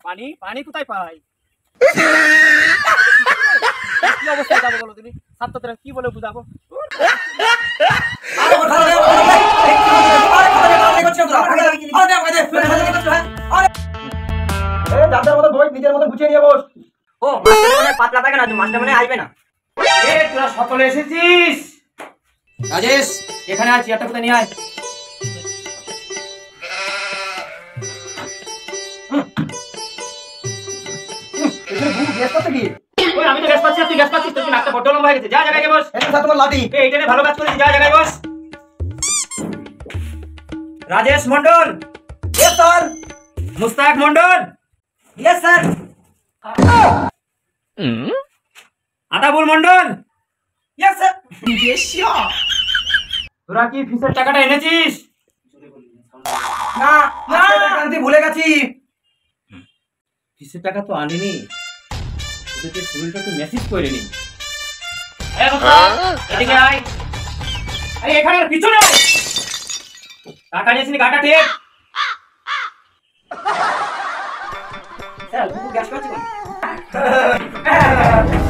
পানি পানি কোথায় পাই? কি অবস্থায় যাবো বলো তুমি? ছাত্রদের কি বলে বুঝাবো? নিজের মতো গুছিয়ে নিয়ে বস। ও মাস্টার পাতলা থাকে না, মাস্টার মানে আসবে না। তোরা সকলে এসেছিস? রাজেশ এখানে আছি, একটা কোথায় নিয়ে আয়। আমি তো গ্যাস পাচ্ছি, তুই গ্যাস পাচ্ছিস, তুই নাকটা বড্ড লম্বা হয়ে গেছে। যা জায়গায় গিয়ে বস। তোমার লাঠি এইটা নিয়ে ভালো কাজ করেছিস, যা জায়গায় বস। Rajesh Mondal. Yes sir. Mushtaq Mondal. Yes sir. Adabul Mondal. Yes sir. তোরা কি ফিসের টাকাটা এনেছিস? না না কান্তি ভুলে গেছি। ফিসের টাকা তো আনিনি, ওদেরকে শরীরটা একটু মেসেজ করে নি। এদিকে আয়। আরে এখানে পিছনে আয়। টাকা নিয়েছিস গাটা ঠিক? স্যার বুকু গ্যাস পাচ্ছি কোন?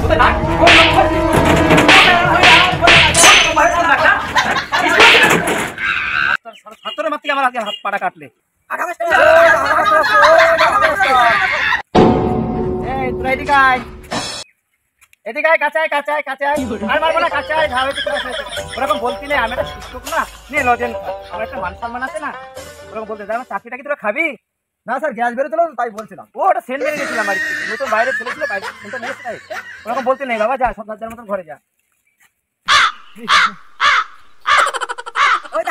ওটা না ছাত্রের মাত্র আমার আজকে হাত পাটা কাটলে। এই তোরা এদিকে আয়, এদিকে আয়, কাছে আয়, কাছে আয়, কাছে আয়। আর মারবো না, কাছে আয়। ওরকম বলতি না, আমি একটা শিক্ষক না, নে লজেন, আমার একটা মান সম্মান আছে না, ওরকম বলতে আমার চাকরিটা কি তোরা খাবি? না স্যার গ্যাস বেরোছিল তাই বলছিলাম। ও ওটা সেন্ট মেরে গেছিলাম বাড়ি থেকে, নতুন বাইরে ছেলে ছিল, বাইরে সেন্টটা মেরেছে তাই। ওরকম বলতে নেই বাবা, যা সব রাজ্যের মতন ঘরে যা। ওই